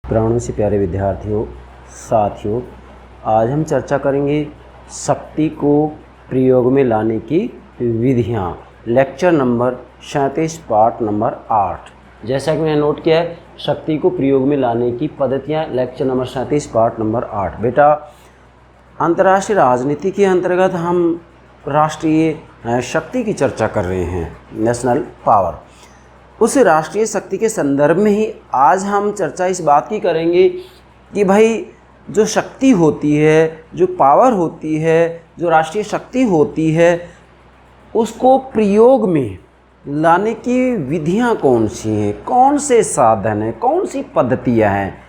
प्राणों से प्यारे विद्यार्थियों, साथियों, आज हम चर्चा करेंगे शक्ति को प्रयोग में लाने की विधियाँ। Lecture number 37 part number 8। जैसा कि मैंने नोट किया है, शक्ति को प्रयोग में लाने की पद्धतियाँ, लेक्चर नंबर 37 पार्ट नंबर 8। बेटा, अंतर्राष्ट्रीय राजनीति के अंतर्गत हम राष्ट्रीय शक्ति की चर्चा कर रहे हैं, नेशनल पावर। उस राष्ट्रीय शक्ति के संदर्भ में ही आज हम चर्चा इस बात की करेंगे कि भाई जो शक्ति होती है, जो पावर होती है, जो राष्ट्रीय शक्ति होती है, उसको प्रयोग में लाने की विधियां कौन सी हैं, कौन से साधन हैं, कौन सी पद्धतियां हैं।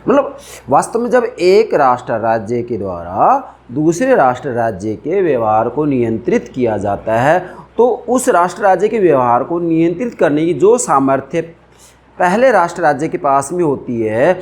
मतलब वास्तव में जब एक राष्ट्र राज्य के द्वारा दूसरे राष्ट्र राज्य के व्यवहार को नियंत्रित किया जाता है, तो उस राष्ट्र राज्य के व्यवहार को नियंत्रित करने की जो सामर्थ्य पहले राष्ट्र राज्य के पास में होती है,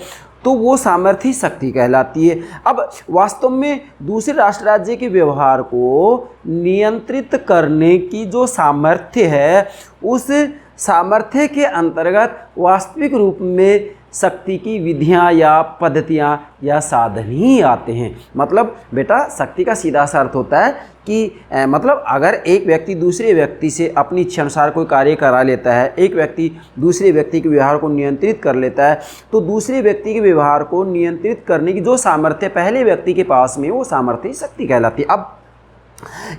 तो वो सामर्थ्य शक्ति कहलाती है। अब वास्तव में दूसरे राष्ट्र राज्य के व्यवहार को नियंत्रित करने की जो सामर्थ्य है, उस सामर्थ्य के अंतर्गत वास्तविक रूप में शक्ति की विधियाँ या पद्धतियाँ या साधन ही आते हैं। मतलब बेटा, शक्ति का सीधा सा अर्थ होता है कि मतलब अगर एक व्यक्ति दूसरे व्यक्ति से अपनी इच्छा अनुसार कोई कार्य करा लेता है, एक व्यक्ति दूसरे व्यक्ति के व्यवहार को नियंत्रित कर लेता है, तो दूसरे व्यक्ति के व्यवहार को नियंत्रित करने की जो सामर्थ्य पहले व्यक्ति के पास में, वो सामर्थ्य शक्ति कहलाती है। अब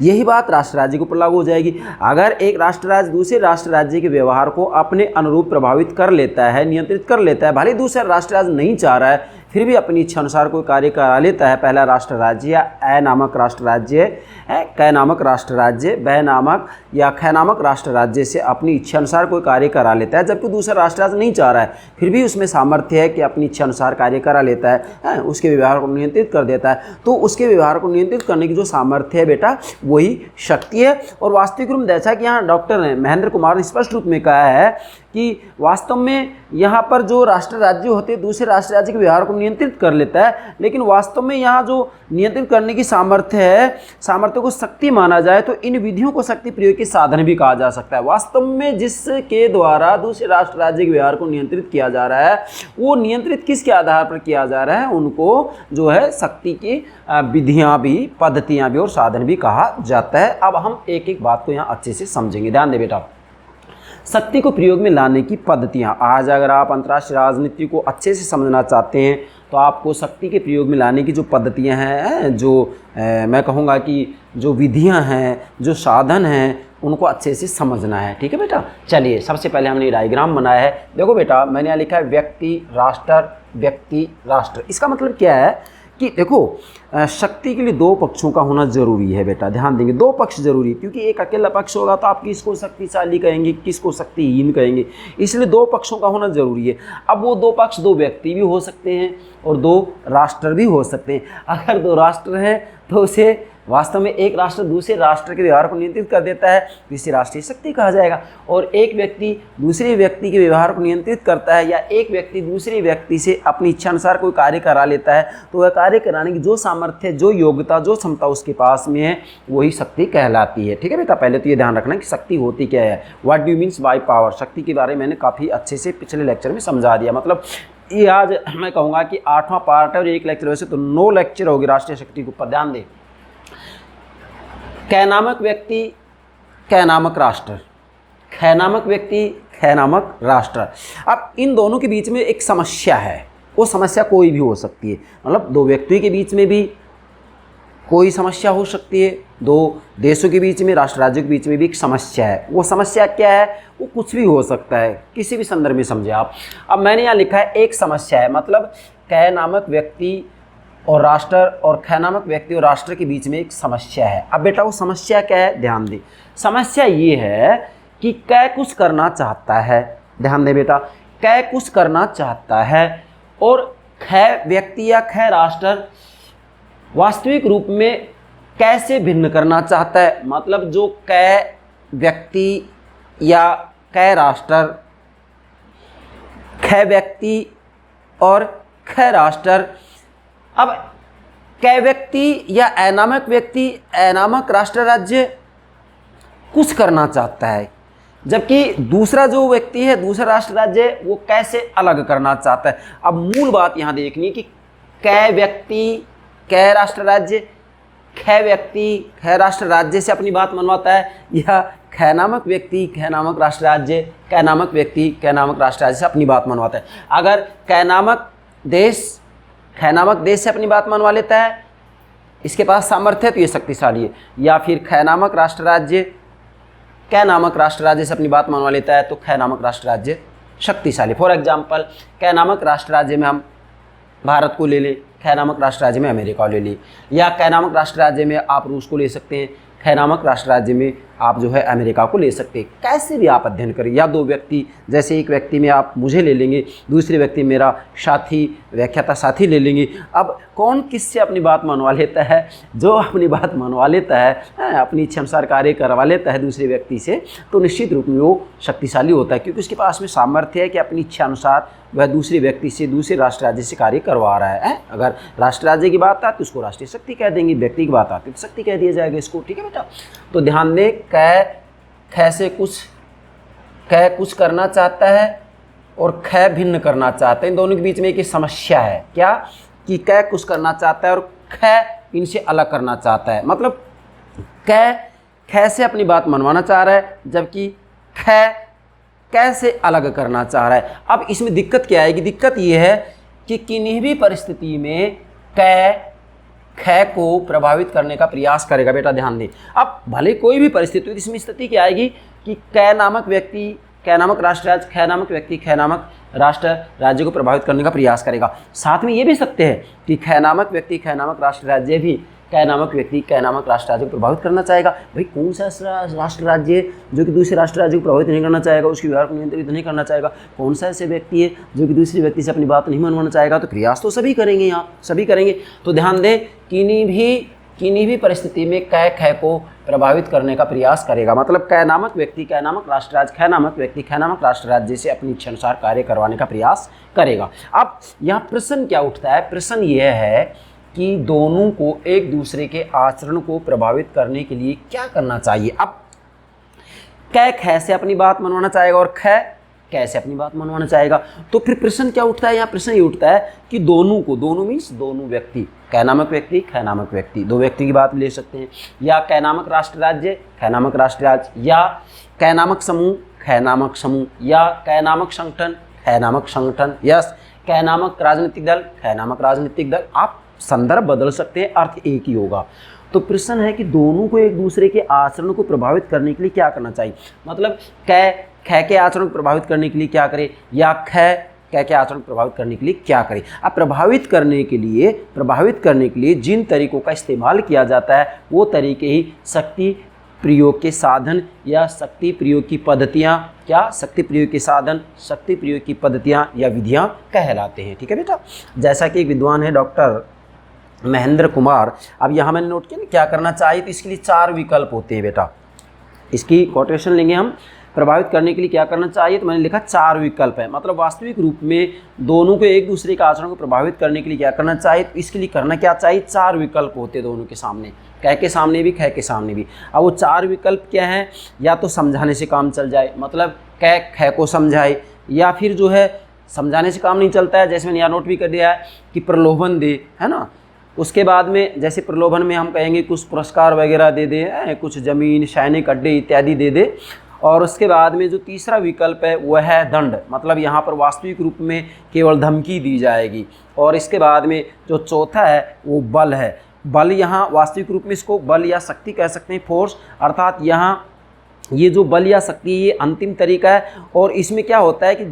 यही बात राष्ट्र राज्य के ऊपर लागू हो जाएगी। अगर एक राष्ट्र राज्य दूसरे राष्ट्र राज्य के व्यवहार को अपने अनुरूप प्रभावित कर लेता है, नियंत्रित कर लेता है, भले दूसरा राष्ट्र राज्य नहीं चाह रहा है, फिर भी अपनी इच्छा अनुसार कोई कार्य करा लेता है, पहला राष्ट्र राज्य या ए नामक राष्ट्र राज्य, कै नामक राष्ट्र राज्य, बै नामक या ख नामक राष्ट्र राज्य से अपनी इच्छा अनुसार कोई कार्य करा लेता है, जबकि दूसरा राष्ट्र राज्य नहीं चाह रहा है, फिर भी उसमें सामर्थ्य है कि अपनी इच्छा अनुसार कार्य करा लेता है, उसके व्यवहार को नियंत्रित कर देता है। तो उसके व्यवहार को नियंत्रित करने की जो सामर्थ्य है बेटा, वही शक्ति है। और वास्तविक रूप में जैसा कि यहाँ डॉक्टर महेंद्र कुमार ने स्पष्ट रूप में कहा है कि वास्तव में यहाँ पर जो राष्ट्र राज्य होते हैं दूसरे राष्ट्र राज्य के व्यवहार को नियंत्रित कर लेता है, लेकिन वास्तव में यहाँ जो नियंत्रित करने की सामर्थ्य है, सामर्थ्य को शक्ति माना जाए तो इन विधियों को शक्ति प्रयोग के साधन भी कहा जा सकता है। वास्तव में जिसके द्वारा दूसरे राष्ट्र राज्य के व्यवहार को नियंत्रित किया जा रहा है, वो नियंत्रित किसके आधार पर किया जा रहा है, उनको जो है शक्ति की विधियाँ भी, पद्धतियाँ भी और साधन भी कहा जाता है। अब हम एक एक बात को यहाँ अच्छे से समझेंगे। ध्यान दे बेटा, शक्ति को प्रयोग में लाने की पद्धतियाँ। आज अगर आप अंतर्राष्ट्रीय राजनीति को अच्छे से समझना चाहते हैं, तो आपको शक्ति के प्रयोग में लाने की जो पद्धतियाँ हैं, जो मैं कहूँगा कि जो विधियाँ हैं, जो साधन हैं, उनको अच्छे से समझना है। ठीक है बेटा, चलिए सबसे पहले हमने डायग्राम बनाया है। देखो बेटा, मैंने यहाँ लिखा है व्यक्ति राष्ट्र, व्यक्ति राष्ट्र। इसका मतलब क्या है कि देखो, शक्ति के लिए दो पक्षों का होना जरूरी है बेटा। ध्यान देंगे, दो पक्ष जरूरी, क्योंकि एक अकेला पक्ष होगा तो आप किसको शक्तिशाली कहेंगे, किसको शक्तिहीन कहेंगे, इसलिए दो पक्षों का होना जरूरी है। अब वो दो पक्ष दो व्यक्ति भी हो सकते हैं और दो राष्ट्र भी हो सकते हैं। अगर दो राष्ट्र हैं तो उसे वास्तव में एक राष्ट्र दूसरे राष्ट्र के व्यवहार को नियंत्रित कर देता है, तो इसे राष्ट्रीय शक्ति कहा जाएगा। और एक व्यक्ति दूसरे व्यक्ति के व्यवहार को नियंत्रित करता है, या एक व्यक्ति दूसरे व्यक्ति से अपनी इच्छा अनुसार कोई कार्य करा लेता है, तो वह कार्य कराने की जो सामर्थ्य, जो योग्यता, जो क्षमता उसके पास में है, वही शक्ति कहलाती है। ठीक है बेटा, पहले तो ये ध्यान रखना कि शक्ति होती क्या है, what do means by power. शक्ति के बारे में मैंने काफ़ी अच्छे से पिछले लेक्चर में समझा दिया। मतलब ये आज मैं कहूँगा कि 8वां पार्ट है और एक लेक्चर, वैसे तो 9 लेक्चर होगी राष्ट्रीय शक्ति के ऊपर। ध्यान दें, कै नामक व्यक्ति, कै नामक राष्ट्र, ख नामक व्यक्ति, ख नामक राष्ट्र। अब इन दोनों के बीच में एक समस्या है, वो समस्या कोई भी हो सकती है। मतलब दो व्यक्तियों के बीच में भी कोई समस्या हो सकती है, दो देशों के बीच में, राष्ट्र राज्यों के बीच में भी एक समस्या है। वो समस्या क्या है, वो कुछ भी हो सकता है, किसी भी संदर्भ में समझे आप। अब मैंने यहाँ लिखा है एक समस्या है, मतलब कै नामक व्यक्ति और राष्ट्र और ख नामक व्यक्ति और राष्ट्र के बीच में एक समस्या है। अब बेटा वो समस्या क्या है, ध्यान दे। समस्या ये है कि कै कुछ करना चाहता है, ध्यान दे बेटा, कै कुछ करना चाहता है और ख व्यक्ति या ख राष्ट्र वास्तविक रूप में कैसे भिन्न करना चाहता है। मतलब जो कै व्यक्ति या कै राष्ट्र, ख व्यक्ति और ख राष्ट्र, अब कै व्यक्ति या ए नामक व्यक्ति, ए नामक राष्ट्र राज्य कुछ करना चाहता है, जबकि दूसरा जो व्यक्ति है, दूसरा राष्ट्र राज्य है, वो कैसे अलग करना चाहता है। अब मूल बात यहाँ देखनी है कि कै व्यक्ति कै राष्ट्र राज्य, कै व्यक्ति कै राष्ट्र राज्य से अपनी बात मनवाता है, या कै नामक व्यक्ति कै नामक राष्ट्र राज्य, कै नामक व्यक्ति कै नामक राष्ट्र राज्य से अपनी बात मनवाता है। अगर कै नामक देश से अपनी बात मनवा लेता है, इसके पास सामर्थ्य है तो ये शक्तिशाली है, या फिर कै नामक राष्ट्र राज्य कै नामक राष्ट्र राज्य से अपनी बात मनवा लेता है तो कै नामक राष्ट्र राज्य शक्तिशाली। फॉर एग्जाम्पल, कै नामक राष्ट्र राज्य में हम भारत को ले लें, कै नामक राष्ट्र राज्य में अमेरिका ले ली, या कै नामक राष्ट्र राज्य में आप रूस को ले सकते हैं, कै नामक राष्ट्र राज्य में आप जो है अमेरिका को ले सकते हैं। कैसे भी आप अध्ययन करें, या दो व्यक्ति, जैसे एक व्यक्ति में आप मुझे ले लेंगे, दूसरे व्यक्ति मेरा साथी व्याख्याता साथी ले लेंगे। अब कौन किससे अपनी बात मनवा लेता है? जो अपनी बात मनवा लेता है, अपनी इच्छा अनुसार कार्य करवा लेता है दूसरे व्यक्ति से, तो निश्चित रूप में वो शक्तिशाली होता है, क्योंकि उसके पास में सामर्थ्य है कि अपनी इच्छा अनुसार वह दूसरे व्यक्ति से, दूसरे राष्ट्र राज्य से कार्य करवा रहा है। अगर राष्ट्र राज्य की बात आती तो उसको राष्ट्रीय शक्ति कह देंगे, व्यक्ति की बात आती तो शक्ति कह दिया जाएगा इसको। ठीक है बेटा, तो ध्यान दें, कै से कै कुछ करना चाहता है और कै भिन्न करना चाहता है। इन दोनों के बीच में एक समस्या है, क्या कि कै कुछ करना चाहता है और कै इनसे अलग करना चाहता है। मतलब कै से अपनी बात मनवाना चाह रहा है, जबकि कै से अलग करना चाह रहा है। अब इसमें दिक्कत क्या आएगी? दिक्कत ये है कि किन्हीं भी परिस्थिति में कै को प्रभावित करने का प्रयास करेगा। बेटा ध्यान दें, अब भले कोई भी परिस्थिति हो, इसमें स्थिति क्या आएगी कि कै नामक व्यक्ति, कै नामक राष्ट्र राज्य, कै नामक व्यक्ति कै नामक राष्ट्र राज्य को प्रभावित करने का प्रयास करेगा। साथ में ये भी सकते हैं कि कै नामक व्यक्ति कै नामक राष्ट्र राज्य भी कै नामक व्यक्ति कै नामक राष्ट्र राज्य को प्रभावित करना चाहेगा। भाई कौन सा राष्ट्र राज्य है जो कि दूसरे राष्ट्र राज्य को प्रभावित नहीं करना चाहेगा, उसके व्यवहार को नियंत्रित नहीं करना चाहेगा? कौन सा ऐसे व्यक्ति है जो कि दूसरे व्यक्ति से अपनी बात नहीं मनवाना चाहेगा? तो प्रयास तो सभी करेंगे, यहाँ सभी करेंगे। तो ध्यान दें, किन्हीं भी परिस्थिति में कै को प्रभावित करने का प्रयास करेगा। मतलब कै नामक व्यक्ति कै नामक राष्ट्र राज्य, कै नामक व्यक्ति कै नामक राष्ट्र राज्य से अपनी इच्छा अनुसार कार्य करवाने का प्रयास करेगा। अब यहाँ प्रश्न क्या उठता है? प्रश्न यह है कि दोनों को एक दूसरे के आचरण को प्रभावित करने के लिए क्या करना चाहिए। अब कै से अपनी बात मनवाना चाहेगा और कै से अपनी बात मनवाना चाहेगा, तो फिर प्रश्न क्या उठता है? यहाँ प्रश्न ये उठता है कि दोनों मीन्स दोनों व्यक्ति, कै नामक व्यक्ति कै नामक व्यक्ति, दो व्यक्ति की बात ले सकते हैं, या कै नामक राष्ट्र राज्य कै नामक राष्ट्र राज्य, या कै नामक समूह कै नामक समूह, या कै नामक संगठन कै नामक संगठन, यस कै नामक राजनीतिक दल कै नामक राजनीतिक दल। आप संदर्भ बदल सकते हैं, अर्थ एक ही होगा। तो प्रश्न है कि दोनों को एक दूसरे के आचरण को प्रभावित करने के लिए क्या करना चाहिए। मतलब कै के आचरण को प्रभावित करने के लिए क्या करे, या कै के आचरण को प्रभावित करने के लिए क्या करे। अब प्रभावित करने के लिए जिन तरीकों का इस्तेमाल किया जाता है वो तरीके ही शक्ति प्रयोग के साधन या शक्ति प्रयोग की पद्धतियाँ, क्या शक्ति प्रयोग के साधन, शक्ति प्रयोग की पद्धतियाँ या विधियाँ कहलाते हैं। ठीक है बेटा, जैसा कि एक विद्वान है डॉक्टर महेंद्र कुमार, अब यहाँ मैंने नोट किया ना क्या करना चाहिए, तो इसके लिए 4 विकल्प होते हैं बेटा। इसकी कोटेशन लेंगे हम, प्रभावित करने के लिए क्या करना चाहिए, तो मैंने लिखा 4 विकल्प है। मतलब वास्तविक रूप में दोनों को एक दूसरे के आचरण को प्रभावित करने के लिए क्या करना चाहिए, तो इसके लिए करना क्या चाहिए, 4 विकल्प होते हैं दोनों के सामने, कै के सामने भी कै के सामने भी। अब वो 4 विकल्प क्या हैं? या तो समझाने से काम चल जाए, मतलब कै को समझाए, या फिर जो है समझाने से काम नहीं चलता है, जैसे मैंने यहाँ नोट भी कर दिया है कि प्रलोभन दे, है ना। उसके बाद में जैसे प्रलोभन में हम कहेंगे कुछ पुरस्कार वगैरह दे दे, कुछ ज़मीन सैनिक अड्डे इत्यादि दे दे। और उसके बाद में जो तीसरा विकल्प है वह है दंड, मतलब यहाँ पर वास्तविक रूप में केवल धमकी दी जाएगी। और इसके बाद में जो चौथा है वो बल है। बल यहाँ वास्तविक रूप में इसको बल या शक्ति कह सकते हैं, फोर्स, अर्थात यहाँ ये जो बल या शक्ति ये अंतिम तरीका है। और इसमें क्या होता है कि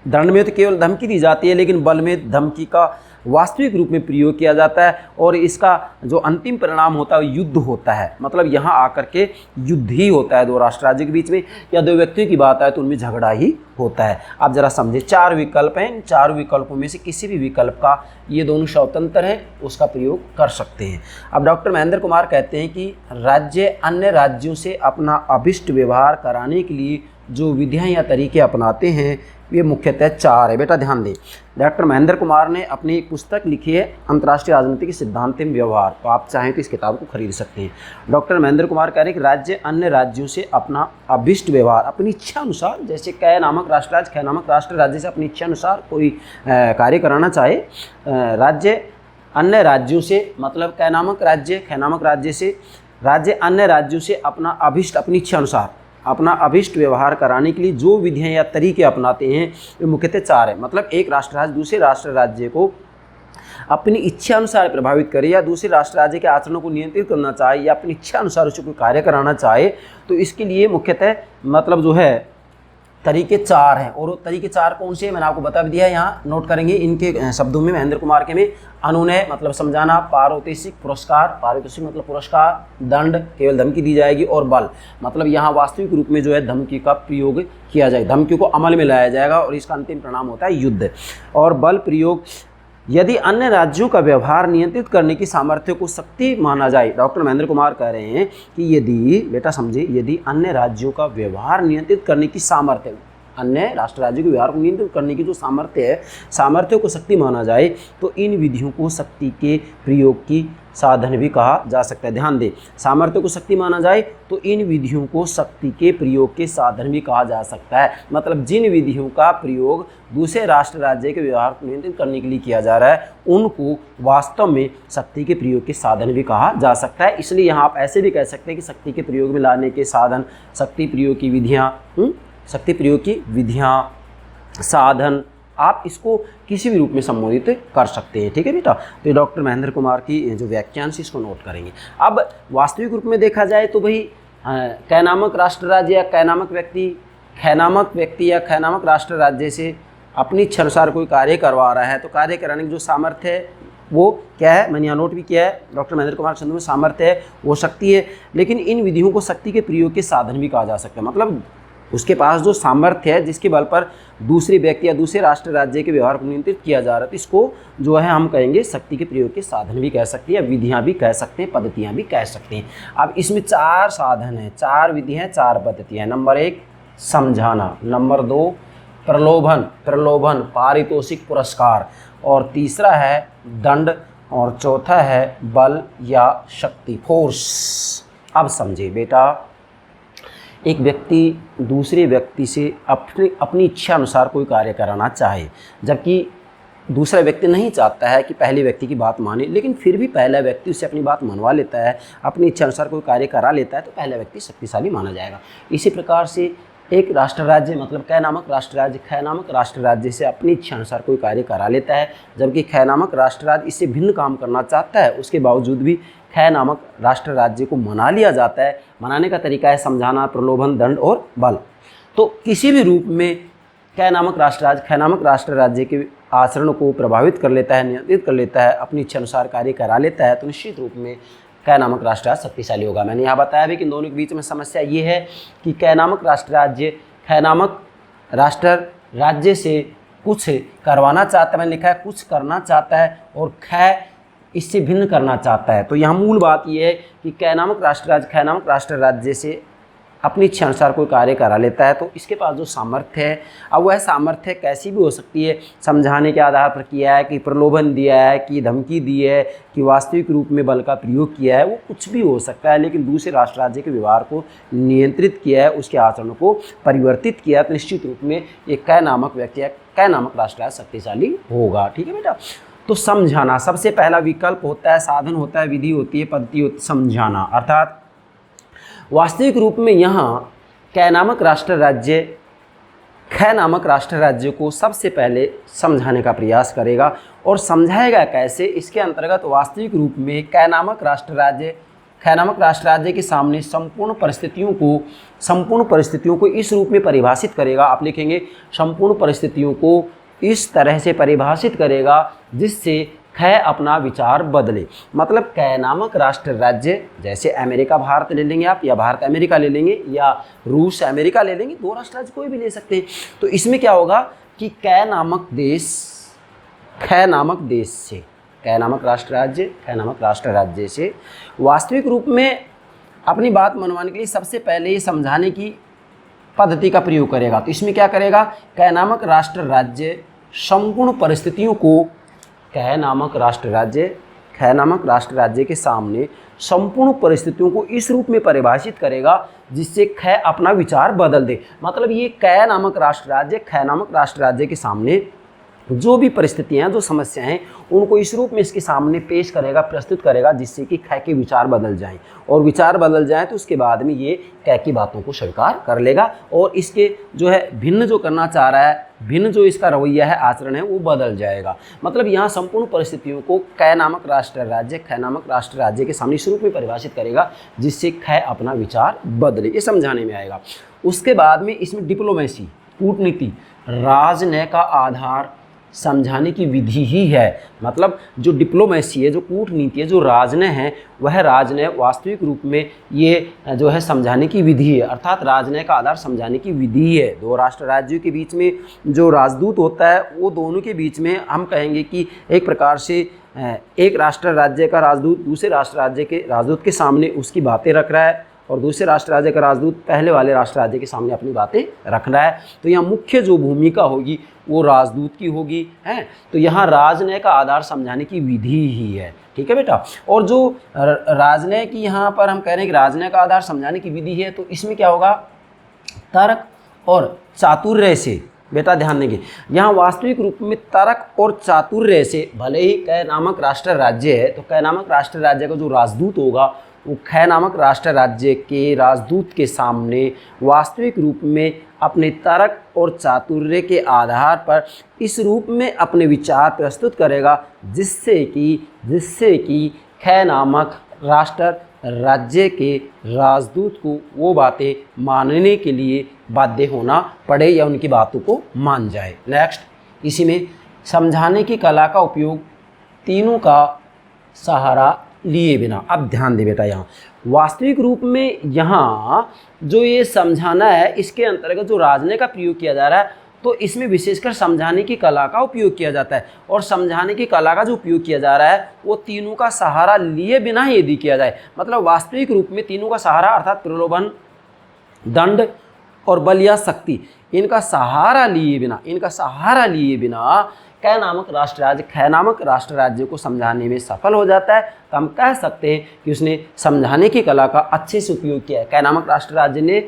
दंड में तो केवल धमकी दी जाती है, लेकिन बल में धमकी का वास्तविक रूप में प्रयोग किया जाता है और इसका जो अंतिम परिणाम होता है युद्ध होता है। मतलब यहाँ आकर के युद्ध ही होता है दो राष्ट्र राज्यों के बीच में, या दो व्यक्तियों की बात है तो उनमें झगड़ा ही होता है। आप जरा समझे, 4 विकल्प हैं, इन 4 विकल्पों में से किसी भी विकल्प का ये दोनों स्वतंत्र हैं, उसका प्रयोग कर सकते हैं। अब डॉक्टर महेंद्र कुमार कहते हैं कि राज्य अन्य राज्यों से अपना अभिष्ट व्यवहार कराने के लिए जो विधियाँ या तरीके अपनाते हैं ये मुख्यतः 4 है बेटा, ध्यान दें। डॉक्टर महेंद्र कुमार ने अपनी एक पुस्तक लिखी है अंतर्राष्ट्रीय राजनीति के सिद्धांत एवं व्यवहार, तो आप चाहें तो इस किताब को खरीद सकते हैं। डॉक्टर महेंद्र कुमार कह रहे हैं कि राज्य अन्य राज्यों से अपना अभिष्ट व्यवहार अपनी इच्छा अनुसार, जैसे कै नामक राष्ट्र राज्य कै नामक राष्ट्र राज्य से अपनी इच्छा अनुसार कोई कार्य कराना चाहे, राज्य अन्य राज्यों से, मतलब कै नामक राज्य कै नामक राज्य से राज्य अन्य राज्यों से अपना अभिष्ट अपनी इच्छा अनुसार अपना अभिष्ट व्यवहार कराने के लिए जो विधियां या तरीके अपनाते हैं वे मुख्यतः 4 है। मतलब एक राष्ट्र राज्य दूसरे राष्ट्र राज्य को अपनी इच्छा अनुसार प्रभावित करे या दूसरे राष्ट्र राज्य के आचरणों को नियंत्रित करना चाहे या अपनी इच्छा अनुसार उसे कोई कार्य कराना चाहे, तो इसके लिए मुख्यतः मतलब जो है तरीके 4 हैं। और तरीके 4 कौन से हैं मैंने आपको बता भी दिया है, यहाँ नोट करेंगे इनके शब्दों में, महेंद्र कुमार के में। अनुनय मतलब समझाना, पारितोषिक पुरस्कार, पारितोषिक मतलब पुरस्कार, दंड केवल धमकी दी जाएगी, और बल मतलब यहाँ वास्तविक रूप में जो है धमकी का प्रयोग किया जाएगा, धमकी को अमल में लाया जाएगा और इसका अंतिम परिणाम होता है युद्ध। और बल प्रयोग यदि अन्य राज्यों का व्यवहार नियंत्रित करने की सामर्थ्य को शक्ति माना जाए। डॉक्टर महेंद्र कुमार कह रहे हैं कि यदि बेटा समझे, यदि अन्य राज्यों का व्यवहार नियंत्रित करने की सामर्थ्य, अन्य राष्ट्र राज्यों के व्यवहार को नियंत्रित करने की जो सामर्थ्य है, सामर्थ्य को शक्ति माना जाए, तो इन विधियों को शक्ति के प्रयोग की साधन भी कहा जा सकता है। ध्यान दें, सामर्थ्य को शक्ति माना जाए तो इन विधियों को शक्ति के प्रयोग के साधन भी कहा जा सकता है। मतलब जिन विधियों का प्रयोग दूसरे राष्ट्र राज्य के व्यवहार को नियंत्रित करने के लिए किया जा रहा है, उनको वास्तव में शक्ति के प्रयोग के साधन भी कहा जा सकता है। इसलिए यहाँ आप ऐसे भी कह सकते हैं कि शक्ति के प्रयोग में लाने के साधन, शक्ति प्रयोग की विधियाँ, शक्ति प्रयोग की विधियाँ, साधन, आप इसको किसी भी रूप में संबोधित कर सकते हैं। ठीक है बेटा, तो डॉक्टर महेंद्र कुमार की जो व्याख्यान से इसको नोट करेंगे। अब वास्तविक रूप में देखा जाए तो भाई कै नामक राष्ट्र राज्य या कै नामक व्यक्ति, कै नामक व्यक्ति या कै नामक राष्ट्र राज्य से अपनी इच्छा अनुसार कोई कार्य करवा रहा है, तो कार्य कराने की जो सामर्थ्य है वो क्या है, मैंने यहाँ नोट भी किया है डॉक्टर महेंद्र कुमार के शब्दों में, सामर्थ्य है वो शक्ति है। लेकिन इन विधियों को शक्ति के प्रयोग के साधन भी कहा जा सकता है। मतलब उसके पास जो सामर्थ्य है जिसके बल पर दूसरे व्यक्ति या दूसरे राष्ट्र राज्य के व्यवहार को नियंत्रित किया जा रहा है, तो इसको जो है हम कहेंगे शक्ति के प्रयोग के साधन भी कह सकते हैं, विधियां भी कह सकते हैं, पद्धतियां भी कह सकते हैं। अब इसमें 4 साधन हैं, 4 विधियां, 4 पद्धतियां। नंबर 1 समझाना, नंबर 2 प्रलोभन पारितोषिक पुरस्कार, और तीसरा है दंड, और चौथा है बल या शक्ति फोर्स। अब समझे बेटा, एक व्यक्ति दूसरे व्यक्ति से अपनी इच्छा अनुसार कोई कार्य कराना चाहे, जबकि दूसरा व्यक्ति नहीं चाहता है कि पहले व्यक्ति की बात माने, लेकिन फिर भी पहला व्यक्ति उससे अपनी बात मनवा लेता है, अपनी इच्छा अनुसार कोई कार्य करा लेता है, तो पहला व्यक्ति शक्तिशाली माना जाएगा। इसी प्रकार से एक राष्ट्र राज्य मतलब कै नामक राष्ट्र राज्य कै नामक राष्ट्र राज्य से अपनी इच्छा अनुसार कोई कार्य करा लेता है, जबकि कै नामक राष्ट्र राज्य इससे भिन्न काम करना चाहता है, उसके बावजूद भी कै नामक राष्ट्र राज्य को मना लिया जाता है। मनाने का तरीका है समझाना, प्रलोभन, दंड और बल। तो किसी भी रूप में कै नामक राष्ट्र राज्य कै नामक राष्ट्र राज्य के आचरण को प्रभावित कर लेता है, नियंत्रित कर लेता है, अपनी इच्छा अनुसार कार्य करा लेता है, तो निश्चित रूप में कै नामक राष्ट्र राज्य शक्तिशाली होगा। मैंने यहाँ बताया भी कि इन दोनों के बीच में समस्या ये है कि कै नामक राष्ट्र राज्य कै नामक राष्ट्र राज्य से कुछ करवाना चाहता है, मैंने लिखा है कुछ करना चाहता है, और कै इससे भिन्न करना चाहता है। तो यहाँ मूल बात यह है कि कै नामक राष्ट्र राज्य कै नामक राष्ट्र राज्य से अपनी इच्छा अनुसार कोई कार्य करा लेता है, तो इसके पास जो सामर्थ्य है, अब वह सामर्थ्य कैसी भी हो सकती है, समझाने के आधार पर किया है कि प्रलोभन दिया है कि धमकी दी है कि वास्तविक रूप में बल का प्रयोग किया है, वो कुछ भी हो सकता है, लेकिन दूसरे राष्ट्र राज्य के व्यवहार को नियंत्रित किया है, उसके आचरण को परिवर्तित किया, तो निश्चित रूप में एक कै नामक व्यक्ति या कै नामक राष्ट्र राज्य शक्तिशाली होगा। ठीक है बेटा, तो समझाना सबसे पहला विकल्प होता है, साधन होता है, विधि होती है, पद्धति होती है समझाना। अर्थात वास्तविक रूप में यहाँ कै नामक राष्ट्र राज्य कै नामक राष्ट्र राज्य को सबसे पहले समझाने का प्रयास करेगा, और समझाएगा कैसे, इसके अंतर्गत वास्तविक रूप में कै नामक राष्ट्र राज्य के सामने संपूर्ण परिस्थितियों को इस रूप में परिभाषित करेगा। आप लिखेंगे संपूर्ण परिस्थितियों को इस तरह से परिभाषित करेगा जिससे कै अपना विचार बदले। मतलब कै नामक राष्ट्र राज्य, जैसे अमेरिका भारत ले लेंगे आप, या भारत अमेरिका ले लेंगे, या रूस अमेरिका ले लेंगे, 2 राष्ट्र राज्य कोई भी ले सकते हैं। तो इसमें क्या होगा कि कै नामक राष्ट्र राज्य से वास्तविक रूप में अपनी बात मनवाने के लिए सबसे पहले ये समझाने की पद्धति का प्रयोग करेगा। तो इसमें क्या करेगा, क नामक राष्ट्र राज्य संपूर्ण परिस्थितियों को, क नामक राष्ट्र राज्य के सामने संपूर्ण परिस्थितियों को इस रूप में परिभाषित करेगा जिससे ख अपना विचार बदल दे। मतलब ये क नामक राष्ट्र राज्य के सामने जो भी परिस्थितियां, जो समस्याएं हैं, उनको इस रूप में इसके सामने पेश करेगा, प्रस्तुत करेगा, जिससे कि ख के विचार बदल जाएं। और विचार बदल जाएं तो उसके बाद में ये क की बातों को स्वीकार कर लेगा और इसके जो है भिन्न जो करना चाह रहा है, भिन्न जो इसका रवैया है, आचरण है, वो बदल जाएगा। मतलब यहाँ संपूर्ण परिस्थितियों को ख नामक राष्ट्र राज्य के सामने इस रूप में परिभाषित करेगा जिससे ख अपना विचार बदले। ये समझाने में आएगा। उसके बाद में इसमें डिप्लोमेसी, कूटनीति, राजनय का आधार समझाने की विधि ही है। मतलब जो डिप्लोमेसी है, जो कूटनीति है, जो राजनय है, वह राजनय वास्तविक रूप में ये जो है समझाने की विधि है, अर्थात राजनय का आधार समझाने की विधि है। दो राष्ट्र राज्यों के बीच में जो राजदूत होता है, वो दोनों के बीच में हम कहेंगे कि एक प्रकार से एक राष्ट्र राज्य का राजदूत दूसरे राष्ट्र राज्य के राजदूत के सामने उसकी बातें रख रहा है और दूसरे राष्ट्र राज्य का राजदूत पहले वाले राष्ट्र राज्य के सामने अपनी बातें रख रहा है। तो यहाँ मुख्य जो भूमिका होगी वो राजदूत की होगी, है। तो यहाँ राजनय का आधार समझाने की विधि ही है, ठीक है बेटा। और जो राजनय की यहाँ पर हम कह रहे हैं कि राजनय का आधार समझाने की विधि है, तो इसमें क्या होगा, तर्क और चातुर्य से, बेटा ध्यान देंगे, यहाँ वास्तविक रूप में तर्क और चातुर्य से, भले ही क नामक राष्ट्र राज्य है, तो क नामक राष्ट्र राज्य का जो राजदूत होगा वो ख नामक राष्ट्र राज्य के राजदूत के सामने वास्तविक रूप में अपने तर्क और चातुर्य के आधार पर इस रूप में अपने विचार प्रस्तुत करेगा जिससे कि ख नामक राष्ट्र राज्य के राजदूत को वो बातें मानने के लिए बाध्य होना पड़े या उनकी बातों को मान जाए। नेक्स्ट, इसी में समझाने की कला का उपयोग तीनों का सहारा लिए बिना। अब ध्यान दे बेटा, यहाँ वास्तविक रूप में यहाँ जो ये समझाना है, इसके अंतर्गत जो राजनय का प्रयोग किया जा रहा है, तो इसमें विशेषकर समझाने की कला का उपयोग किया जाता है। और समझाने की कला का जो उपयोग किया जा रहा है वो तीनों का सहारा लिए बिना ही यदि किया जाए, मतलब वास्तविक रूप में तीनों का सहारा अर्थात प्रलोभन, दंड और बल या शक्ति, इनका सहारा लिए बिना ख नामक राष्ट्र राज्य को समझाने में सफल हो जाता है, तो हम कह सकते हैं कि उसने समझाने की कला का अच्छे से उपयोग किया है। ख नामक राष्ट्र राज्य ने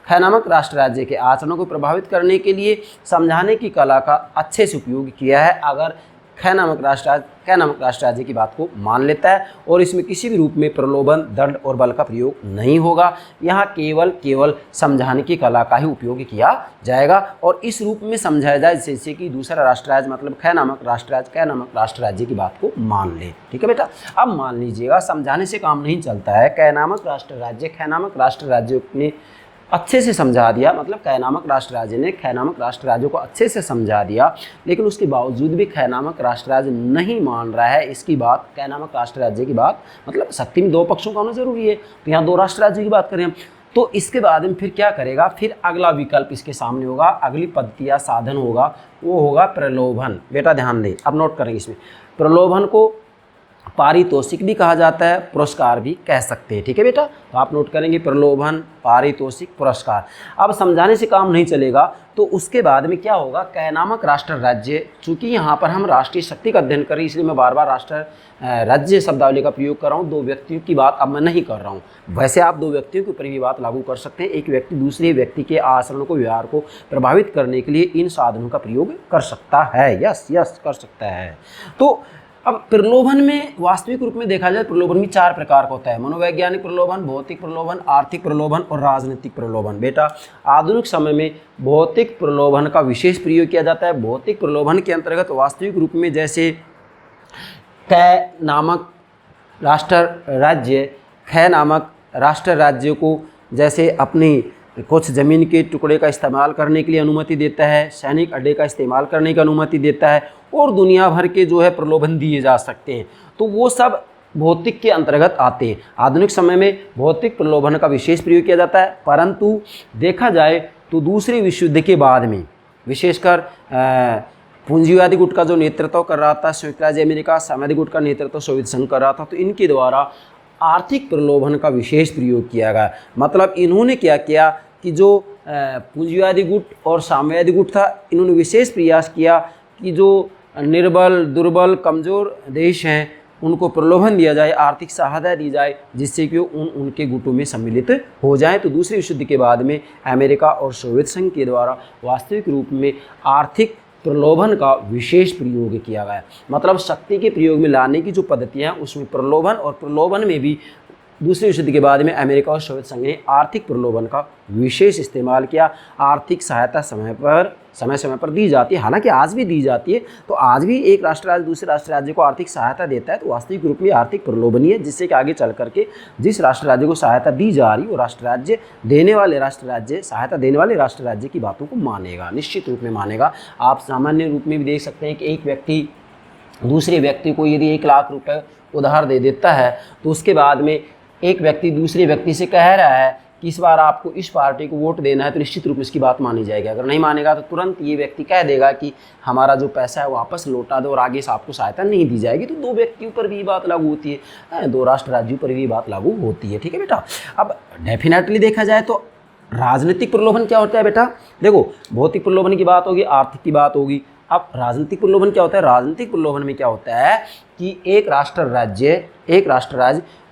ख नामक राष्ट्र राज्य के आचरणों को प्रभावित करने के लिए समझाने की कला का अच्छे से उपयोग किया है, अगर ख नामक राष्ट्र राज्य की बात को मान लेता है और इसमें किसी भी रूप में प्रलोभन, दंड और बल का प्रयोग नहीं होगा। यहाँ केवल समझाने की कला का ही उपयोग किया जाएगा और इस रूप में समझाया जाए जैसे कि दूसरा राष्ट्र राज्य मतलब ख नामक राष्ट्र राज्य की बात को मान ले। ठीक है बेटा, अब मान लीजिएगा समझाने से काम नहीं चलता है। ख नामक राष्ट्र राज्य ने अच्छे से समझा दिया, मतलब ख नामक राष्ट्र राज्य ने ख नामक राष्ट्र राज्य को अच्छे से समझा दिया, लेकिन उसके बावजूद भी ख नामक राष्ट्र राज्य नहीं मान रहा है इसकी बात, ख नामक राष्ट्र राज्य की बात। मतलब शक्ति में दो पक्षों का होना जरूरी है, तो यहाँ दो राष्ट्र राज्यों की बात करें हम, तो इसके बाद में फिर क्या करेगा, फिर अगला विकल्प इसके सामने होगा, अगली पद्धति या साधन होगा, वो होगा प्रलोभन। बेटा ध्यान दें, अब नोट करेंगे इसमें, प्रलोभन को पारितोषिक भी कहा जाता है, पुरस्कार भी कह सकते हैं। ठीक है बेटा, तो आप नोट करेंगे प्रलोभन, पारितोषिक, पुरस्कार। अब समझाने से काम नहीं चलेगा तो उसके बाद में क्या होगा, क नामक राष्ट्र राज्य, चूंकि यहाँ पर हम राष्ट्रीय शक्ति का अध्ययन कर रहे हैं इसलिए मैं बार बार राष्ट्र राज्य शब्दावली का प्रयोग कर रहा हूँ। दो व्यक्तियों की बात अब मैं नहीं कर रहा हूँ, वैसे आप दो व्यक्तियों के ऊपर भी बात लागू कर सकते हैं। एक व्यक्ति दूसरे व्यक्ति के आचरण को, व्यवहार को प्रभावित करने के लिए इन साधनों का प्रयोग कर सकता है। यस कर सकता है। तो अब प्रलोभन में वास्तविक रूप में देखा जाए, प्रलोभन भी चार प्रकार का होता है, मनोवैज्ञानिक प्रलोभन, भौतिक प्रलोभन, आर्थिक प्रलोभन और राजनीतिक प्रलोभन। बेटा आधुनिक समय में भौतिक प्रलोभन का विशेष प्रयोग किया जाता है। भौतिक प्रलोभन के अंतर्गत वास्तविक रूप में जैसे ख नामक राष्ट्र राज्य को जैसे अपनी कुछ ज़मीन के टुकड़े का इस्तेमाल करने के लिए अनुमति देता है, सैनिक अड्डे का इस्तेमाल करने की अनुमति देता है और दुनिया भर के जो है प्रलोभन दिए जा सकते हैं, तो वो सब भौतिक के अंतर्गत आते हैं। आधुनिक समय में भौतिक प्रलोभन का विशेष प्रयोग किया जाता है, परंतु देखा जाए तो दूसरे विश्व युद्ध के बाद में विशेषकर पूंजीवादी गुट का जो नेतृत्व कर रहा था संयुक्त राज्य अमेरिका, साम्यवादी गुट का नेतृत्व सोवियत संघ कर रहा था, तो इनके द्वारा आर्थिक प्रलोभन का विशेष प्रयोग किया गया। मतलब इन्होंने क्या किया कि जो पूंजीवादी गुट और साम्यवादी गुट था, इन्होंने विशेष प्रयास किया कि जो निर्बल, दुर्बल, कमज़ोर देश हैं उनको प्रलोभन दिया जाए, आर्थिक सहायता दी जाए, जिससे कि उनके गुटों में सम्मिलित हो जाएं। तो दूसरे विश्व युद्ध के बाद में अमेरिका और सोवियत संघ के द्वारा वास्तविक रूप में आर्थिक प्रलोभन का विशेष प्रयोग किया गया। मतलब शक्ति के प्रयोग में लाने की जो पद्धतियाँ हैं उसमें प्रलोभन, और प्रलोभन में भी दूसरे विश्व युद्ध के बाद में अमेरिका और सोवियत संघ ने आर्थिक प्रलोभन का विशेष इस्तेमाल किया। आर्थिक सहायता समय समय पर दी जाती है, हालांकि आज भी दी जाती है। तो आज भी एक राष्ट्र राज्य दूसरे राष्ट्र राज्य को आर्थिक सहायता देता है, तो वास्तविक रूप में आर्थिक प्रलोभन ही है, जिससे कि आगे चल करके जिस राष्ट्र राज्य को सहायता दी जा रही है वो राष्ट्र राज्य देने वाले राष्ट्र राज्य, सहायता देने वाले राष्ट्र राज्य की बातों को मानेगा, निश्चित रूप में मानेगा। आप सामान्य रूप में भी देख सकते हैं कि एक व्यक्ति दूसरे व्यक्ति को यदि 1 लाख रुपये उधार दे देता है, तो उसके बाद में एक व्यक्ति दूसरे व्यक्ति से कह रहा है कि इस बार आपको इस पार्टी को वोट देना है, तो निश्चित रूप से इसकी बात मानी जाएगी। अगर नहीं मानेगा तो तुरंत ये व्यक्ति कह देगा कि हमारा जो पैसा है वापस लौटा दो और आगे से आपको सहायता नहीं दी जाएगी। तो 2 व्यक्तियों पर भी ये बात लागू होती है, 2 राष्ट्र राज्यों पर भी ये बात लागू होती है। ठीक है बेटा। अब डेफिनेटली देखा जाए तो राजनीतिक प्रलोभन क्या होता है बेटा? देखो, भौतिक प्रलोभन की बात होगी, आर्थिक की बात होगी। अब राजनीतिक प्रलोभन क्या होता है? राजनीतिक प्रलोभन में क्या होता है कि एक राष्ट्र राज्य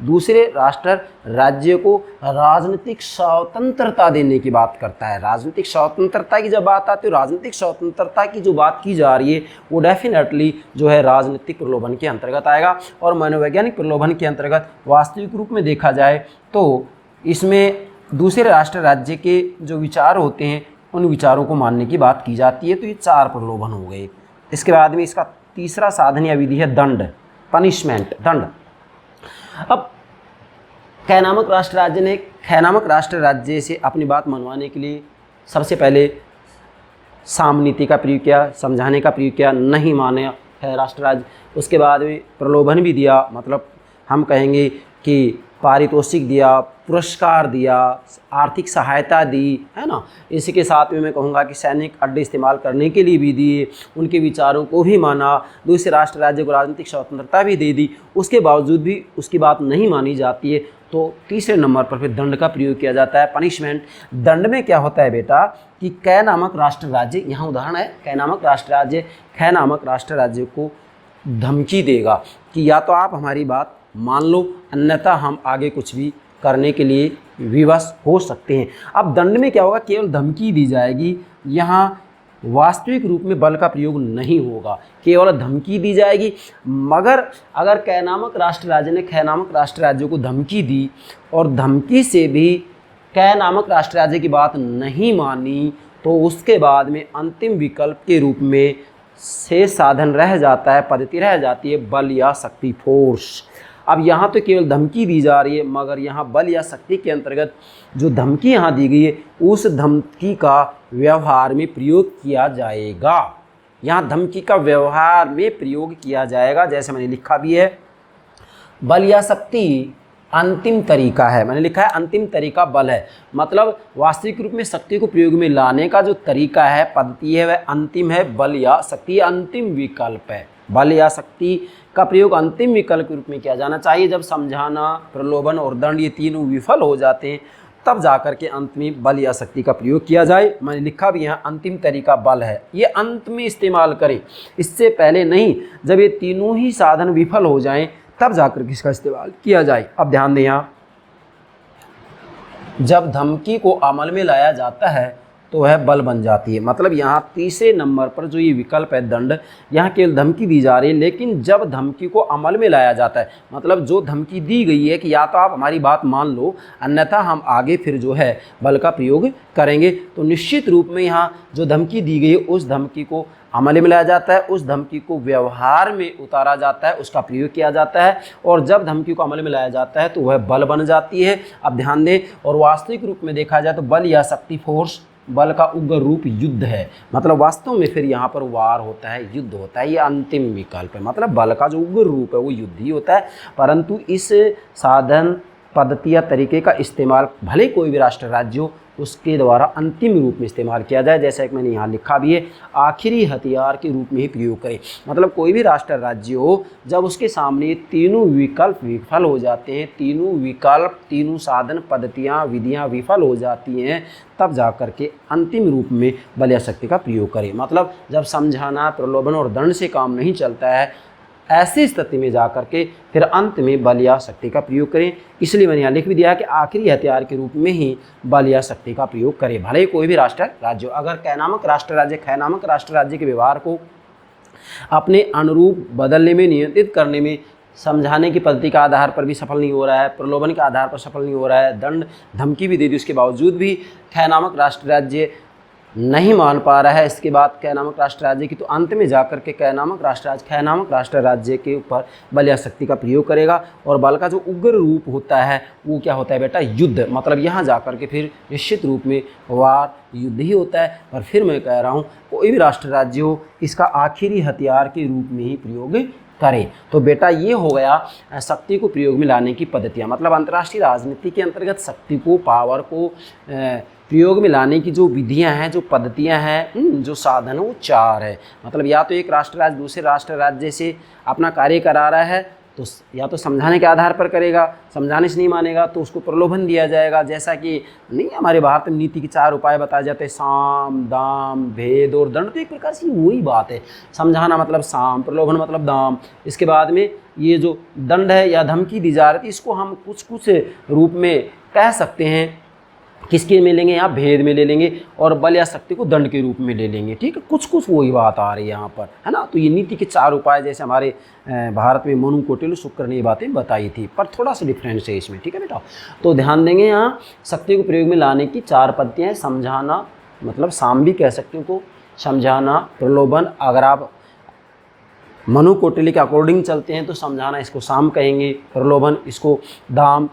दूसरे राष्ट्र राज्य को राजनीतिक स्वतंत्रता देने की बात करता है। राजनीतिक स्वतंत्रता की जब बात आती है, राजनीतिक स्वतंत्रता की जो बात की जा रही है वो डेफिनेटली जो है राजनीतिक प्रलोभन के अंतर्गत आएगा। और मनोवैज्ञानिक प्रलोभन के अंतर्गत वास्तविक रूप में देखा जाए तो इसमें दूसरे राष्ट्र राज्य के जो विचार होते हैं उन विचारों को मानने की बात की जाती है। तो ये 4 प्रलोभन हो गए। इसके बाद में इसका तीसरा साधन या विधि है दंड, पनिशमेंट, दंड। अब कै नामक राष्ट्र राज्य से अपनी बात मनवाने के लिए सबसे पहले सामनीति का प्रयोग किया, समझाने का प्रयोग किया, नहीं माने है राष्ट्र राज्य। उसके बाद में प्रलोभन भी दिया, मतलब हम कहेंगे कि पारितोषिक दिया, पुरस्कार दिया, आर्थिक सहायता दी, है ना। इसी के साथ में मैं कहूँगा कि सैनिक अड्डे इस्तेमाल करने के लिए भी दिए, उनके विचारों को भी माना, दूसरे राष्ट्र राज्य को राजनीतिक स्वतंत्रता भी दे दी। उसके बावजूद भी उसकी बात नहीं मानी जाती है, तो तीसरे नंबर पर फिर दंड का प्रयोग किया जाता है, पनिशमेंट। दंड में क्या होता है बेटा कि कै नामक राष्ट्र राज्य, यहाँ उदाहरण है कै नामक राष्ट्र राज्य को धमकी देगा कि या तो आप हमारी बात मान लो, अन्यथा हम आगे कुछ भी करने के लिए विवश हो सकते हैं। अब दंड में क्या होगा? केवल धमकी दी जाएगी, यहाँ वास्तविक रूप में बल का प्रयोग नहीं होगा, केवल धमकी दी जाएगी। मगर अगर कै नामक राष्ट्र राज्य ने कै नामक राष्ट्र राज्य को धमकी दी और धमकी से भी कै नामक राष्ट्र राज्य की बात नहीं मानी, तो उसके बाद में अंतिम विकल्प के रूप में शेष साधन रह जाता है, पद्धति रह जाती है बल या शक्ति, फोर्स। अब यहाँ तो केवल धमकी दी जा रही है, मगर यहाँ बल या शक्ति के अंतर्गत जो धमकी यहाँ दी गई है उस धमकी का व्यवहार में प्रयोग किया जाएगा। यहाँ धमकी का व्यवहार में प्रयोग किया जाएगा, जैसे मैंने लिखा भी है, बल या शक्ति अंतिम तरीका है। मैंने लिखा है अंतिम तरीका बल है, मतलब वास्तविक रूप में शक्ति को प्रयोग में लाने का जो तरीका है, पद्धति है, वह अंतिम है। बल या शक्ति अंतिम विकल्प है। बल या शक्ति का प्रयोग अंतिम विकल्प के रूप में किया जाना चाहिए। जब समझाना, प्रलोभन और दंड ये तीनों विफल हो जाते हैं, तब जाकर के अंत में बल या शक्ति का प्रयोग किया जाए। मैंने लिखा भी यहाँ अंतिम तरीका बल है, ये अंत में इस्तेमाल करें, इससे पहले नहीं। जब ये तीनों ही साधन विफल हो जाएं, तब जाकर के इसका इस्तेमाल किया जाए। अब ध्यान दें, यहाँ जब धमकी को अमल में लाया जाता है तो वह बल बन जाती है। मतलब यहाँ तीसरे नंबर पर जो ये विकल्प है दंड, यहाँ केवल धमकी दी जा रही है, लेकिन जब धमकी को अमल में लाया जाता है, मतलब जो धमकी दी गई है कि या तो आप हमारी बात मान लो, अन्यथा हम आगे फिर जो है बल का प्रयोग करेंगे, तो निश्चित रूप में यहाँ जो धमकी दी गई है उस धमकी को अमल में लाया जाता है, उस धमकी को व्यवहार में उतारा जाता है, उसका प्रयोग किया जाता है। और जब धमकी को अमल में लाया जाता है तो वह बल बन जाती है। अब ध्यान दें, और वास्तविक रूप में देखा जाए तो बल या शक्ति, फोर्स, बल का उग्र रूप युद्ध है। मतलब वास्तव में फिर यहाँ पर वार होता है, युद्ध होता है, ये अंतिम विकल्प है। मतलब बल का जो उग्र रूप है वो युद्ध ही होता है। परंतु इस साधन पद्धति या तरीके का इस्तेमाल भले कोई भी राष्ट्र राज्य हो उसके द्वारा अंतिम रूप में इस्तेमाल किया जाए, जैसा कि मैंने यहाँ लिखा भी है, आखिरी हथियार के रूप में ही प्रयोग करें। मतलब कोई भी राष्ट्र राज्य हो, जब उसके सामने तीनों विकल्प विफल हो जाते हैं, तीनों विकल्प, तीनों साधन, पद्धतियाँ, विधियाँ विफल हो जाती हैं, तब जा कर के अंतिम रूप में बल या शक्ति का प्रयोग करें। मतलब जब समझाना, प्रलोभन और दंड से काम नहीं चलता है, ऐसी स्थिति में जाकर के फिर अंत में बल या शक्ति का प्रयोग करें। इसलिए मैंने यहाँ लिख भी दिया कि आखिरी हथियार के रूप में ही बल या शक्ति का प्रयोग करें, भले ही कोई भी राष्ट्र राज्य हो। अगर कै नामक राष्ट्र राज्य, खै नामक राष्ट्र राज्य के व्यवहार को अपने अनुरूप बदलने में, नियंत्रित करने में, समझाने की पद्धति के आधार पर भी सफल नहीं हो रहा है, प्रलोभन के आधार पर सफल नहीं हो रहा है, दंड धमकी भी दे दी, उसके बावजूद भी खै नामक राष्ट्र राज्य नहीं मान पा रहा है, इसके बाद कै नामक राष्ट्र राज्य की, तो अंत में जाकर के कै नामक राष्ट्र राज्य, खै नामक राष्ट्र राज्य के ऊपर बल या शक्ति का प्रयोग करेगा। और बल का जो उग्र रूप होता है वो क्या होता है बेटा? युद्ध। मतलब यहाँ जाकर के फिर निश्चित रूप में वार, युद्ध ही होता है। और फिर मैं कह रहा हूँ कोई भी राष्ट्र राज्य हो इसका आखिरी हथियार के रूप में ही प्रयोग करें। तो बेटा ये हो गया शक्ति को प्रयोग में लाने की पद्धतियाँ। मतलब अंतर्राष्ट्रीय राजनीति के अंतर्गत शक्ति को, पावर को प्रयोग में लाने की जो विधियां हैं, जो पद्धतियां हैं, जो साधन है, वो 4 है। मतलब या तो एक राष्ट्र राज्य दूसरे राष्ट्र राज्य से अपना कार्य करा रहा है तो या तो समझाने के आधार पर करेगा, समझाने से नहीं मानेगा तो उसको प्रलोभन दिया जाएगा। जैसा कि नहीं हमारे भारत में नीति के 4 उपाय बताए जाते हैं, साम, दाम, भेद और दंड। तो एक प्रकार से वही बात है, समझाना मतलब साम, प्रलोभन मतलब दाम। इसके बाद में ये जो दंड है या धमकी दी जा रही थी, इसको हम कुछ रूप में कह सकते हैं, किसके में लेंगे? यहाँ भेद में ले लेंगे, और बल या शक्ति को दंड के रूप में ले लेंगे। ठीक है, कुछ वही बात आ रही है यहाँ पर, है ना। तो ये नीति के 4 उपाय, जैसे हमारे भारत में मनु, कौटिल्य, शुक्र ने ये बातें बताई थी, पर थोड़ा सा डिफरेंस है इसमें। ठीक है बेटा, तो ध्यान देंगे यहाँ शक्ति को प्रयोग में लाने की 4 पद्धतियाँ हैं। समझाना मतलब साम भी कह सकते हो, तो समझाना, प्रलोभन, अगर आप मनु कौटिल्य के अकॉर्डिंग चलते हैं तो समझाना इसको साम कहेंगे, प्रलोभन इसको दाम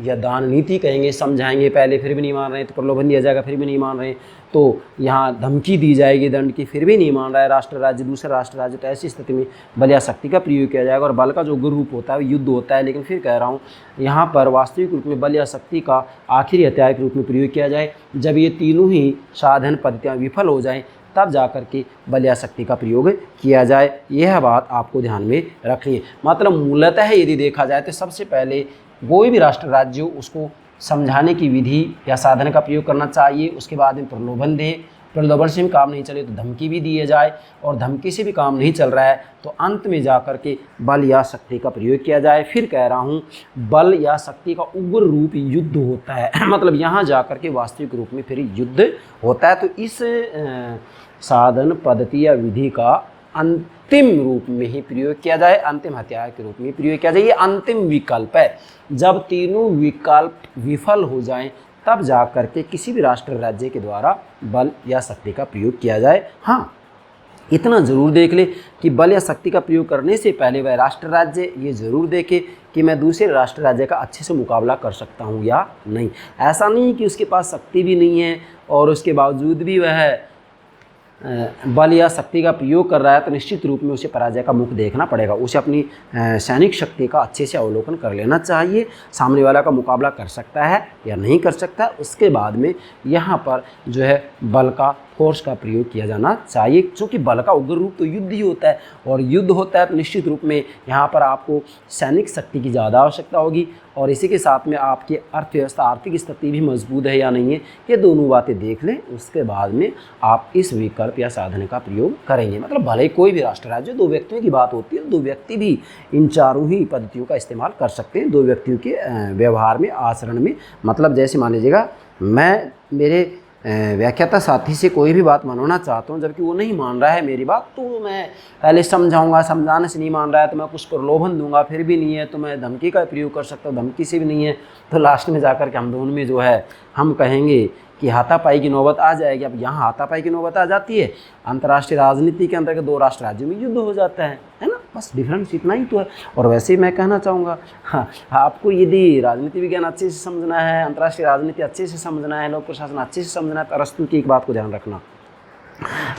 या दान नीति कहेंगे। समझाएंगे पहले फिर भी नहीं मान रहे हैं तो प्रलोभन दिया जाएगा, फिर भी नहीं मान रहे हैं तो यहाँ धमकी दी जाएगी दंड की, फिर भी नहीं मान रहा है राष्ट्र राज्य दूसरा राष्ट्र राज्य, तो ऐसी स्थिति में बल या शक्ति का प्रयोग किया जाएगा। और बल का जो उग्र रूप होता है वो युद्ध होता है। लेकिन फिर कह रहा हूँ यहाँ पर वास्तविक रूप में बल या शक्ति का आखिरी हथियार के रूप में प्रयोग किया जाए जब ये तीनों ही साधन पद्धतियाँ विफल हो जाएँ, तब जाकर के बल या शक्ति का प्रयोग किया जाए। यह बात आपको ध्यान में रखनी है। मतलब मूलतः यदि देखा जाए तो सबसे पहले कोई भी राष्ट्र राज्य हो उसको समझाने की विधि या साधन का प्रयोग करना चाहिए। उसके बाद में प्रलोभन दे, प्रलोभन से भी काम नहीं चले तो धमकी भी दिए जाए, और धमकी से भी काम नहीं चल रहा है तो अंत में जाकर के बल या शक्ति का प्रयोग किया जाए। फिर कह रहा हूँ बल या शक्ति का उग्र रूप युद्ध होता है। मतलब यहाँ जाकर के वास्तविक रूप में फिर युद्ध होता है। तो इस साधन पद्धति या विधि का अंतिम रूप में ही प्रयोग किया जाए, अंतिम हथियार के रूप में प्रयोग किया जाए। ये अंतिम विकल्प है। जब तीनों विकल्प विफल हो जाएं तब जाकर के किसी भी राष्ट्र राज्य के द्वारा बल या शक्ति का प्रयोग किया जाए। हाँ, इतना ज़रूर देख ले कि बल या शक्ति का प्रयोग करने से पहले वह राष्ट्र राज्य ये ज़रूर देखे कि मैं दूसरे राष्ट्र राज्य का अच्छे से मुकाबला कर सकता हूँ या नहीं। ऐसा नहीं कि उसके पास शक्ति भी नहीं है और उसके बावजूद भी वह बल या शक्ति का प्रयोग कर रहा है, तो निश्चित रूप में उसे पराजय का मुख देखना पड़ेगा। उसे अपनी सैनिक शक्ति का अच्छे से अवलोकन कर लेना चाहिए, सामने वाला का मुकाबला कर सकता है या नहीं कर सकता। उसके बाद में यहाँ पर जो है बल का, फोर्स का प्रयोग किया जाना चाहिए, क्योंकि बल का उग्र रूप तो युद्ध ही होता है, और युद्ध होता है तो निश्चित रूप में यहाँ पर आपको सैनिक शक्ति की ज़्यादा आवश्यकता होगी, और इसी के साथ में आपकी अर्थव्यवस्था, आर्थिक स्थिति भी मजबूत है या नहीं है, ये दोनों बातें देख लें। उसके बाद में आप इस विकल्प या साधन का प्रयोग करेंगे। मतलब भले कोई भी राष्ट्र राज्य, 2 व्यक्तियों की बात होती है, 2 व्यक्ति भी इन चारों ही पद्धतियों का इस्तेमाल कर सकते हैं 2 व्यक्तियों के व्यवहार में, आचरण में। मतलब जैसे मान लीजिएगा मैं मेरे व्याख्याता साथी से कोई भी बात मनवाना चाहता हूँ, जबकि वो नहीं मान रहा है मेरी बात, तो मैं पहले समझाऊंगा, समझाने से नहीं मान रहा है तो मैं कुछ प्रलोभन दूंगा, फिर भी नहीं है तो मैं धमकी का प्रयोग कर सकता हूँ, धमकी से भी नहीं है तो लास्ट में जाकर के हम दोनों में जो है हम कहेंगे कि हाथापाई की नौबत आ जाएगी। अब यहाँ हाथापाई की नौबत आ जाती है, अंतर्राष्ट्रीय राजनीति के अंतर्गत 2 राष्ट्र राज्यों में युद्ध हो जाता है ना। बस डिफरेंस इतना ही तो है। और वैसे ही मैं कहना चाहूँगा, हाँ, आपको यदि राजनीति विज्ञान अच्छे से समझना है, अंतर्राष्ट्रीय राजनीति अच्छे से समझना है, लोक प्रशासन अच्छे से समझना है, तो अरस्तु की एक बात को ध्यान रखना,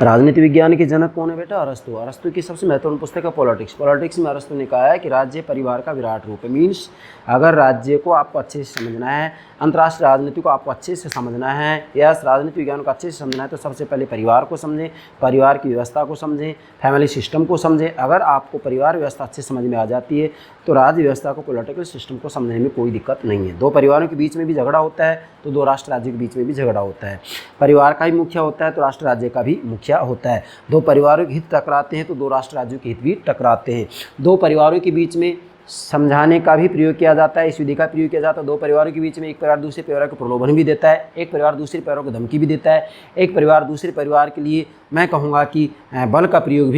राजनीति विज्ञान के जनक कौन है बेटा? अरस्तु। अरस्तु की सबसे महत्वपूर्ण पुस्तक है पॉलिटिक्स। पॉलिटिक्स में अरस्तु ने कहा है कि राज्य परिवार का विराट रूप है। मीन्स अगर राज्य को आपको अच्छे से समझना है, अंतर्राष्ट्रीय राजनीति को आपको अच्छे से समझना है, या राजनीति विज्ञान को अच्छे से समझना है, तो सबसे पहले परिवार को समझें, परिवार की व्यवस्था को समझें, फैमिली सिस्टम को समझें। अगर आपको परिवार व्यवस्था अच्छे समझ में आ जाती है तो राज्य व्यवस्था को, पॉलिटिकल सिस्टम को समझने में कोई दिक्कत नहीं है। दो परिवारों के बीच में भी झगड़ा होता है तो दो राष्ट्र राज्यों के बीच में भी झगड़ा होता है। परिवार का भी मुखिया होता है तो राष्ट्र राज्य का भी मुखिया होता है। दो परिवारों के हित टकराते हैं तो दो राष्ट्र राज्यों के हित भी टकराते हैं। दो परिवारों के बीच में समझाने का भी प्रयोग किया जाता है, इस विधि का प्रयोग किया जाता है। दो परिवारों के बीच में एक परिवार दूसरे परिवार को प्रलोभन भी देता है, एक परिवार दूसरे परिवार को धमकी भी देता है, एक परिवार दूसरे परिवार के लिए मैं कहूँगा कि बल का प्रयोग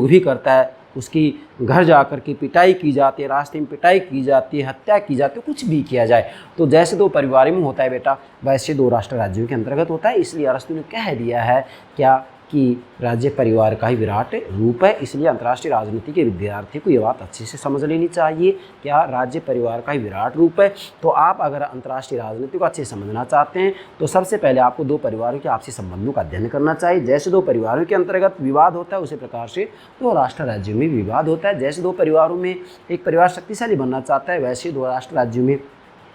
भी करता है, उसकी घर जाकर के पिटाई की जाती है, रास्ते में पिटाई की जाती है, हत्या की जाती है, कुछ भी किया जाए। तो जैसे दो परिवारों में होता है बेटा, वैसे दो राष्ट्र राज्यों के अंतर्गत होता है। इसलिए अरस्तु ने कह दिया है क्या कि राज्य परिवार का ही विराट रूप है। इसलिए अंतर्राष्ट्रीय राजनीति के विद्यार्थी को ये बात अच्छे से समझ लेनी चाहिए, क्या राज्य परिवार का ही विराट रूप है। तो आप अगर अंतर्राष्ट्रीय राजनीति को अच्छे से समझना चाहते हैं तो सबसे पहले आपको दो परिवारों के आपसी संबंधों का अध्ययन करना चाहिए। जैसे दो परिवारों के अंतर्गत विवाद होता है उसी प्रकार से दो राष्ट्र राज्यों में विवाद होता है। जैसे दो परिवारों में एक परिवार शक्तिशाली बनना चाहता है, वैसे दो राष्ट्र राज्यों में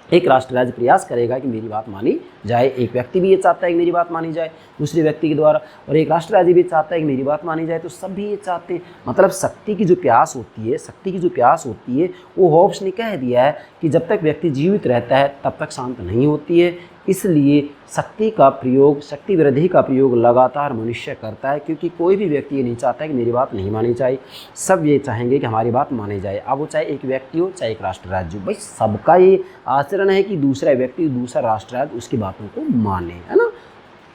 एक राष्ट्र राज्य प्रयास करेगा कि मेरी बात मानी जाए। एक व्यक्ति भी ये चाहता है कि मेरी बात मानी जाए दूसरे व्यक्ति के द्वारा, और एक राष्ट्र राज्य भी चाहता है कि मेरी बात मानी जाए। तो सब भी ये चाहते हैं। मतलब शक्ति की जो प्यास होती है वो होब्स ने कह दिया है कि जब तक व्यक्ति जीवित रहता है तब तक शांत नहीं होती है। इसलिए शक्ति का प्रयोग, शक्ति वृद्धि का प्रयोग लगातार मनुष्य करता है, क्योंकि कोई भी व्यक्ति ये नहीं चाहता है कि मेरी बात नहीं मानी जाए। सब ये चाहेंगे कि हमारी बात मानी जाए। अब वो चाहे एक व्यक्ति हो चाहे एक राष्ट्र राज्य हो, भाई सबका ये आचरण है कि दूसरा व्यक्ति, दूसरा राष्ट्र राज्य उसकी बातों को माने, है ना।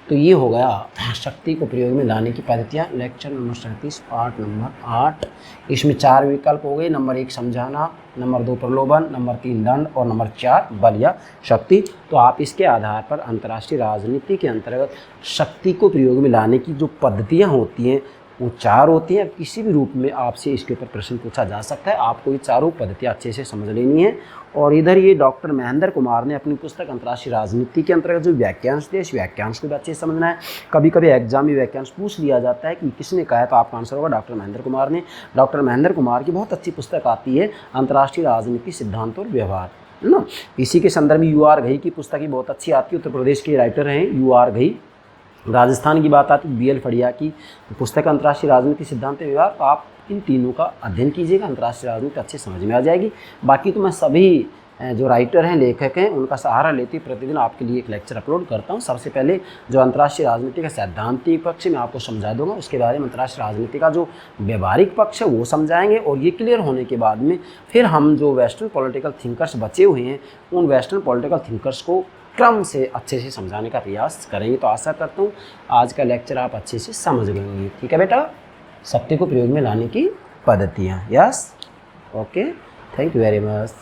तो ये हो गया शक्ति को प्रयोग में लाने की पद्धतियाँ। Lecture number 37 part number 8। इसमें 4 विकल्प हो गए। नंबर 1 समझाना, नंबर 2 प्रलोभन, नंबर 3 दंड और नंबर 4 बल या शक्ति। तो आप इसके आधार पर अंतर्राष्ट्रीय राजनीति के अंतर्गत शक्ति को प्रयोग में लाने की जो पद्धतियाँ होती हैं वो 4 होती हैं। किसी भी रूप में आपसे इसके ऊपर प्रश्न पूछा जा सकता है। आपको ये चारों पद्धतियाँ अच्छे से समझ लेनी है। और इधर ये डॉक्टर महेंद्र कुमार ने अपनी पुस्तक अंतर्राष्ट्रीय राजनीति के अंतर्गत जो व्याख्यांश दिए, इस व्याख्यांश को भी अच्छे से समझना है। कभी कभी एग्जाम में व्याख्यांश पूछ लिया जाता है कि किसने कहा है, तो आपका आंसर होगा डॉक्टर महेंद्र कुमार ने। डॉक्टर महेंद्र कुमार की बहुत अच्छी पुस्तक आती है अंतर्राष्ट्रीय राजनीति सिद्धांत और व्यवहार, है ना। इसी के संदर्भ में यू आर घई की पुस्तक ही बहुत अच्छी आती है। उत्तर प्रदेश के राइटर हैं यू आर घई। राजस्थान की बात आती है बी एल फड़िया की पुस्तक अंतर्राष्ट्रीय राजनीति सिद्धांत व्यवहार। तो आप इन तीनों का अध्ययन कीजिएगा, अंतर्राष्ट्रीय राजनीति अच्छे समझ में आ जाएगी। बाकी तो मैं सभी जो राइटर हैं, लेखक हैं, उनका सहारा लेते प्रतिदिन आपके लिए एक लेक्चर अपलोड करता हूं। सबसे पहले जो अंतर्राष्ट्रीय राजनीति का सैद्धांतिक पक्ष मैं आपको समझा दूंगा, उसके बारे में अंतर्राष्ट्रीय राजनीति का जो व्यवहारिक पक्ष है वो समझाएंगे। और ये क्लियर होने के बाद में फिर हम जो वेस्टर्न पॉलिटिकल थिंकर्स बचे हुए हैं उन वेस्टर्न पॉलिटिकल थिंकर्स को क्रम से अच्छे से समझाने का प्रयास करेंगे। तो आशा करता हूँ आज का लेक्चर आप अच्छे से समझ लेंगे। ठीक है बेटा, शक्ति को प्रयोग में लाने की पद्धतियाँ। Yes, okay, thank you very much.